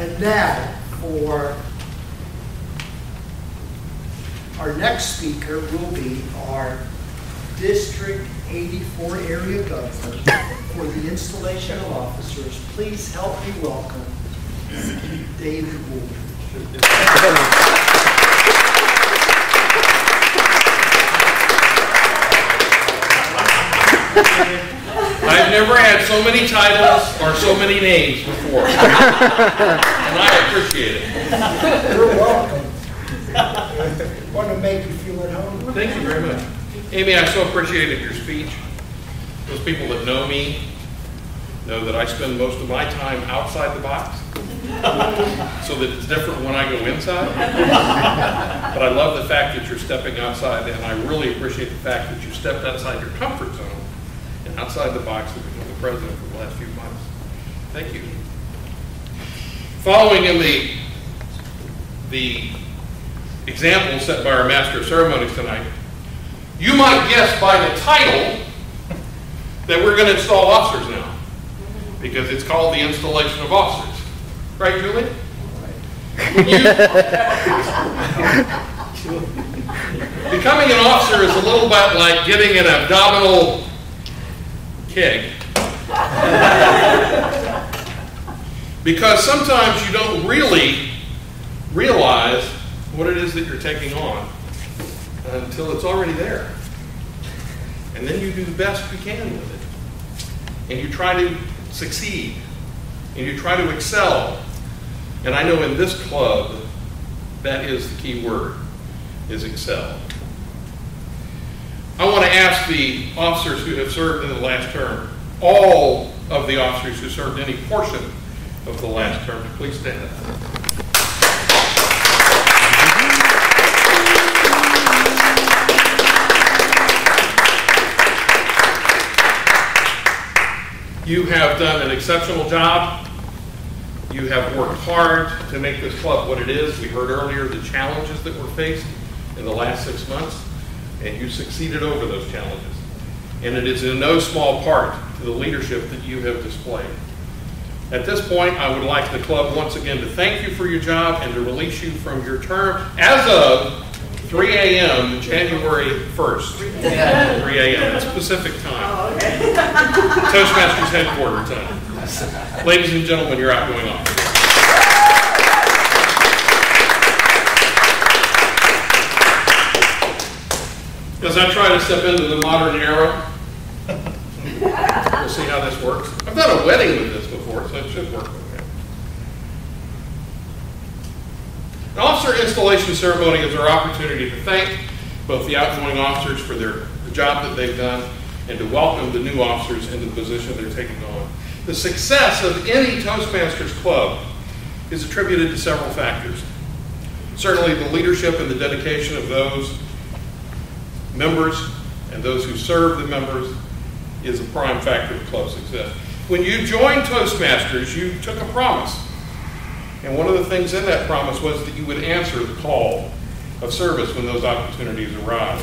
And now for our next speaker will be our District 84 area governor for the installation of officers. Please help me welcome David Woolridge. I've never had so many titles or so many names before, and I appreciate it. You're welcome. Want to make you feel at home? Thank you very much. Amy, I so appreciated your speech. Those people that know me know that I spend most of my time outside the box, so that it's different when I go inside. But I love the fact that you're stepping outside, and I really appreciate the fact that you stepped outside your comfort zone and outside the box to become the president for the last few months. Thank you. Following in the example set by our Master of Ceremonies tonight, you might guess by the title that we're going to install officers now, because it's called the installation of officers. Right, Julie? Becoming an officer is a little bit like getting an abdominal keg. Because sometimes you don't really realize what it is that you're taking on until it's already there. And then you do the best you can with it. And you try to succeed. And you try to excel. And I know in this club, that is the key word, is excel. I want to ask the officers who have served in the last term, all of the officers who served any portion of the last term, to please stand up. You have done an exceptional job. You have worked hard to make this club what it is. We heard earlier the challenges that were faced in the last 6 months, and you succeeded over those challenges. And it is in no small part to the leadership that you have displayed. At this point, I would like the club once again to thank you for your job and to release you from your term as of 3 a.m. January 1st. 3 a.m. It's Pacific time. Toastmasters headquarters time. Ladies and gentlemen, you're outgoing officers. As I try to step into the modern era, we'll see how this works. I've done a wedding with this before, so it should work okay. An officer installation ceremony is our opportunity to thank both the outgoing officers for the job that they've done and to welcome the new officers into the position they're taking on. The success of any Toastmasters club is attributed to several factors. Certainly the leadership and the dedication of those members and those who serve the members is a prime factor of club success. When you joined Toastmasters, you took a promise. And one of the things in that promise was that you would answer the call of service when those opportunities arise.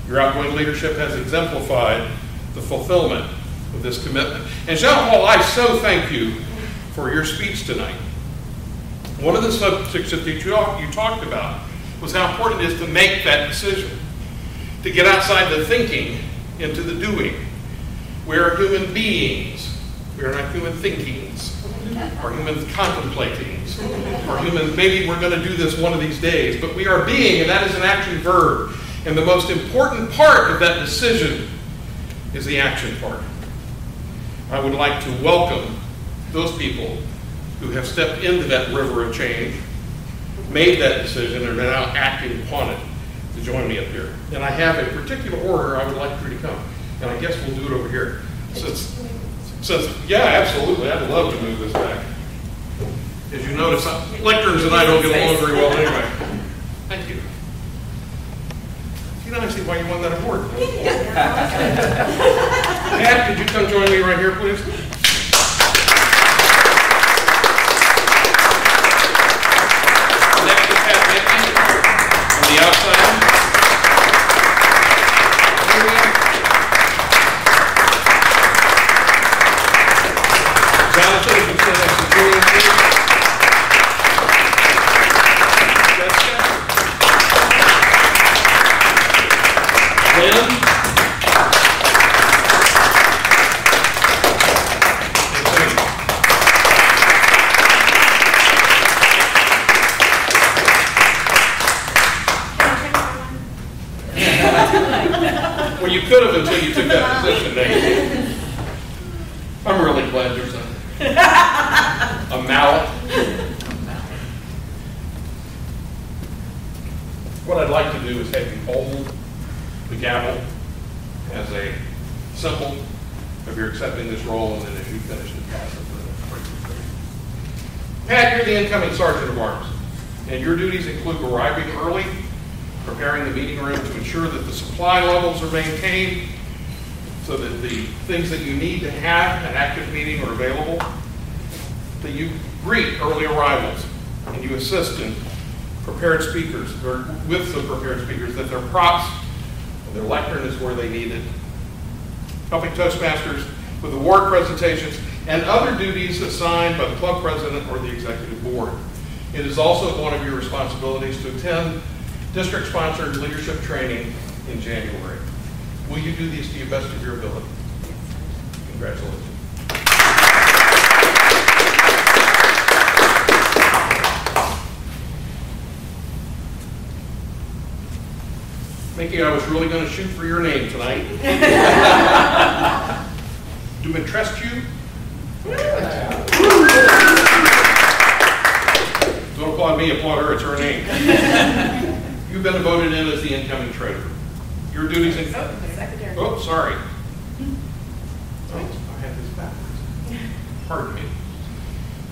Your outgoing leadership has exemplified the fulfillment of this commitment. And Jean-Paul, I so thank you for your speech tonight. One of the subjects that you talked about was how important it is to make that decision, to get outside the thinking into the doing. We are human beings. We are not human thinkings or human contemplatings or human, maybe we're going to do this one of these days, but we are being, and that is an action verb. And the most important part of that decision is the action part. I would like to welcome those people who have stepped into that river of change, made that decision, and are now acting upon it to join me up here. And I have a particular order I would like for you to come. And I guess we'll do it over here. Yeah, absolutely. I'd love to move this back. As you notice, lecterns and I don't get along very well anyway. Thank you. You know, I see why you won that award. Pat, could you come join me right here, please? Next to Pat Mickey on the outside. Jonathan, if you stand next to Julian, please. Well, you could have until you took that position, Nate. I'm really glad there's a mallet. What I'd like to do is have you hold the gavel as a symbol of your accepting this role, and then if you finish it, pass it to the Pat, you're the incoming Sergeant of Arms, and your duties include arriving early, preparing the meeting room to ensure that the supply levels are maintained so that the things that you need to have an active meeting are available, that you greet early arrivals, and you assist in prepared speakers, or with some prepared speakers, that their props and their lectern is where they need it, helping Toastmasters with award presentations and other duties assigned by the club president or the executive board. It is also one of your responsibilities to attend district-sponsored leadership training in January. Will you do these to the best of your ability? Congratulations. Mickey, I was really going to shoot for your name tonight. Do I trust you? Don't applaud me, applaud her, it's her name. You've been voted in as the incoming treasurer. Your duties include... Secretary. Oh, sorry. Oh, I had this backwards. Pardon me.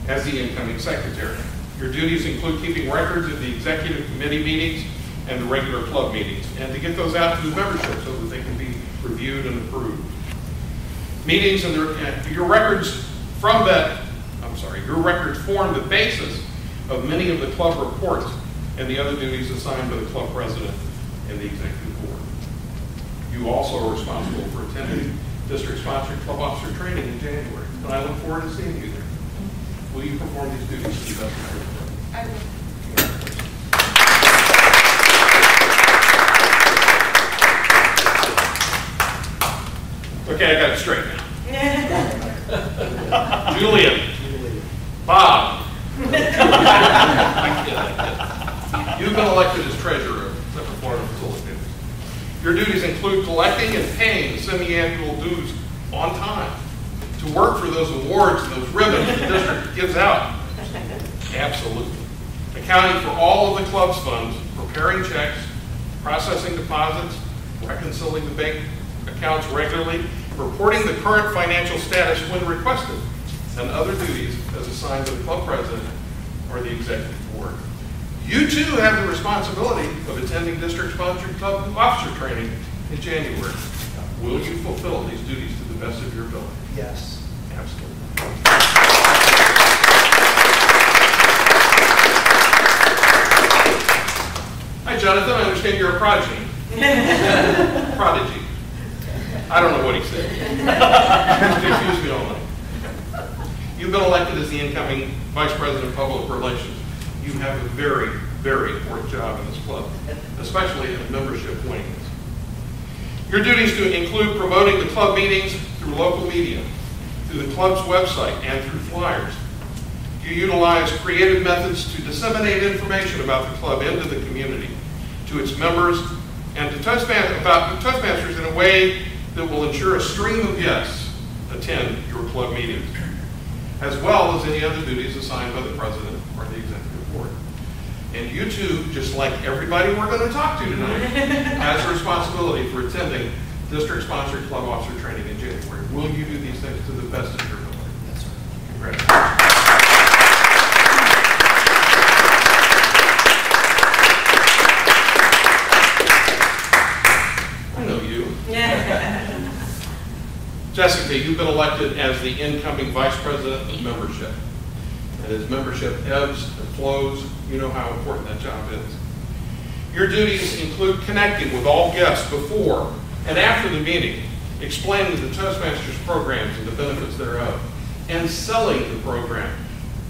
As the incoming secretary. Your duties include keeping records of the executive committee meetings and the regular club meetings, and to get those out to the membership so that they can be reviewed and approved. Meetings and your records from that, your records form the basis of many of the club reports and the other duties assigned by the club president and the executive board. You also are responsible for attending district-sponsored club officer training in January, and I look forward to seeing you there. Will you perform these duties to the best of your ability? I will. Okay, I got it straight now. Julian. Bob. You've been elected as treasurer of Central Florida Facilitators. Your duties include collecting and paying the semi-annual dues on time, to work for those awards and those ribbons the district gives out. Absolutely. Accounting for all of the club's funds, preparing checks, processing deposits, reconciling the bank accounts regularly, reporting the current financial status when requested, and other duties as assigned to the club president or the executive board. You too have the responsibility of attending district-sponsored club officer training in January. Will you fulfill these duties to the best of your ability? Yes. Absolutely. Hi, Jonathan. I understand you're a prodigy. Prodigy. I don't know what he said. Confused me all night. You've been elected as the incoming Vice President of Public Relations. You have a very, very important job in this club, especially in membership wings. Your duties to include promoting the club meetings through local media, through the club's website, and through flyers. You utilize creative methods to disseminate information about the club into the community, to its members, and to Toastmasters in a way that will ensure a stream of guests attend your club meetings, as well as any other duties assigned by the president or the executive board. And you too, just like everybody we're going to talk to tonight, has a responsibility for attending district-sponsored club officer training in January. Will you do these things to the best of your ability? Yes, sir. Congratulations. I know you. Jessica, you've been elected as the incoming Vice President of Membership. And as membership ebbs and flows, you know how important that job is. Your duties include connecting with all guests before and after the meeting, explaining the Toastmasters programs and the benefits thereof, and selling the program,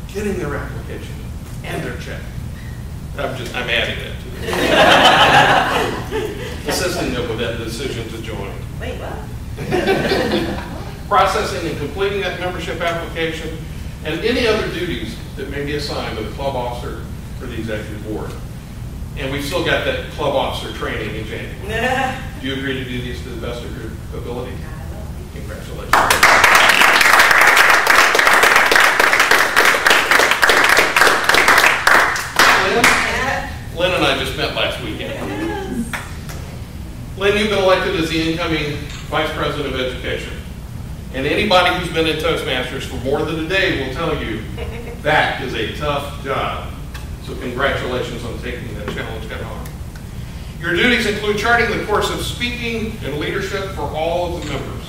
getting their application and their check. I'm adding that to it. Assisting them with that decision to join. Wait, what? Processing and completing that membership application, and any other duties that may be assigned to the club officer or the executive board. And we've still got that club officer training in January. You agree to do these to the best of your ability? Congratulations. Lynn and I just met last weekend. Lynn, you've been elected as the incoming Vice President of Education. And anybody who's been in Toastmasters for more than a day will tell you that is a tough job. So congratulations on taking that challenge head on. Your duties include charting the course of speaking and leadership for all of the members.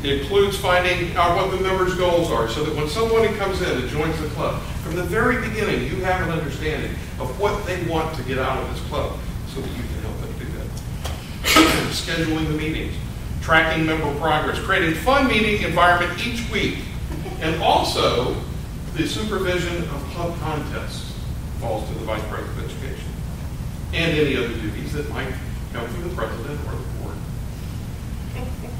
It includes finding out what the members' goals are so that when somebody comes in and joins the club, from the very beginning you have an understanding of what they want to get out of this club so that you can help them do that. Scheduling the meetings, tracking member progress, creating fun meeting environment each week, and also the supervision of club contests falls to the Vice President of Education, and any other duties that might come from the President or the Board.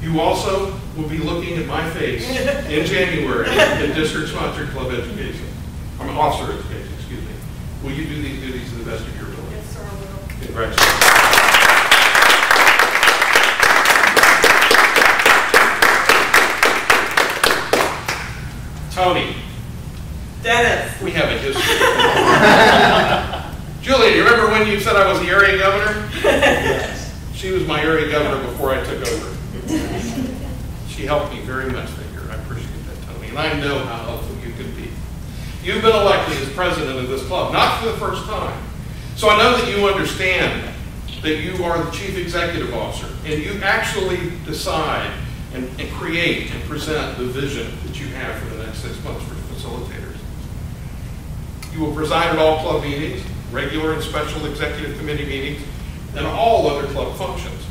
You also will be looking at my face in January in district-sponsored club education, officer education, excuse me. Will you do these duties to the best of your ability? Yes, sir, I will. Congratulations. Tony. Dennis. We have a history. Julie, do you remember when you said I was the area governor? Yes. She was my area governor before I took over. She helped me very much that year. I appreciate that, Tony. And I know how helpful you can be. You've been elected as president of this club, not for the first time. So I know that you understand that you are the chief executive officer, and you actually decide and create and present the vision that you have for the next 6 months for facilitators. You will preside at all club meetings, regular and special executive committee meetings, and all other club functions.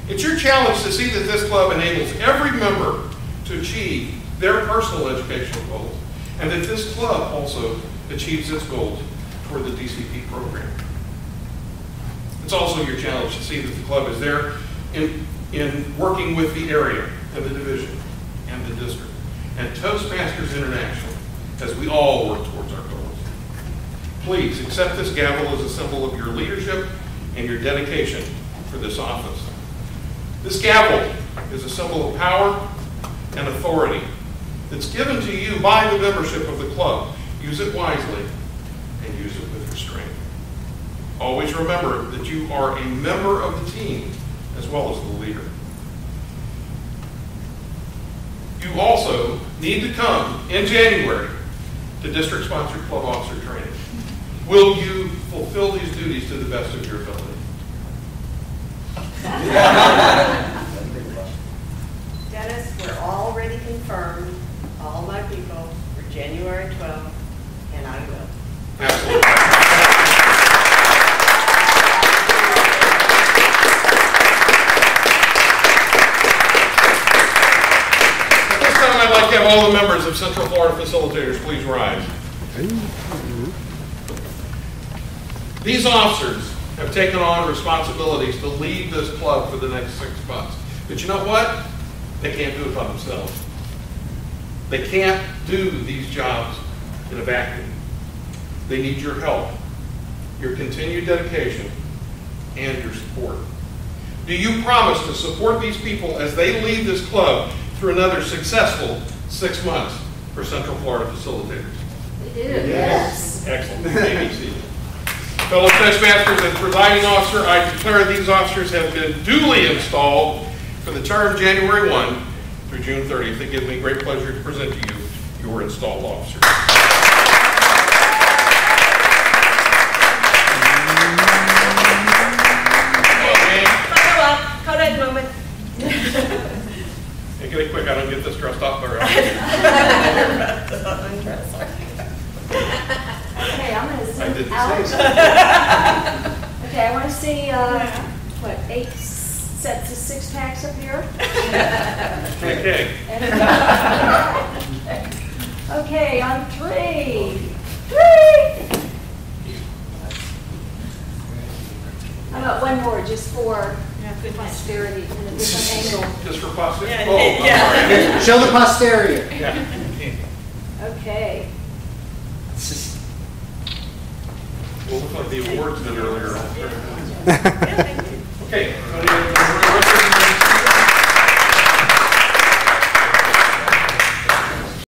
It's your challenge to see that this club enables every member to achieve their personal educational goals, and that this club also achieves its goals toward the DCP program. It's also your challenge to see that the club is there in working with the area and the division and the district and Toastmasters International as we all work towards our goals. Please accept this gavel as a symbol of your leadership and your dedication for this office. This gavel is a symbol of power and authority that's given to you by the membership of the club. Use it wisely and use it with restraint. Always remember that you are a member of the team as well as the leader. You also need to come in January to district-sponsored club officer training. Will you fulfill these duties to the best of your ability? Dennis, we're already confirmed, all my people, for January 12th, and I will. Absolutely. At this time, I'd like to have all the members of Central Florida Facilitators please rise. These officers have taken on responsibilities to lead this club for the next 6 months. But you know what? They can't do it by themselves. They can't do these jobs in a vacuum. They need your help, your continued dedication, and your support. Do you promise to support these people as they lead this club through another successful 6 months for Central Florida Facilitators? We do. Yes. Excellent. You may be seated. Fellow Toastmasters and presiding officer, I declare these officers have been duly installed for the term January 1 through June 30th. It gives me great pleasure to present to you your installed officers. Kodak moment. Hey, get it quick. I don't get this dressed up very Okay, I'm going to I did see the out. same. Okay, I want to see, what, 8 sets of 6-packs up here? Okay. Okay, on 3. How about one more, just for posterity in a different angle? Just for posterity? Yeah, Oh, yeah. I'm sorry. Show the posterity. Yeah. Okay. We'll look like the awards did earlier. Yeah,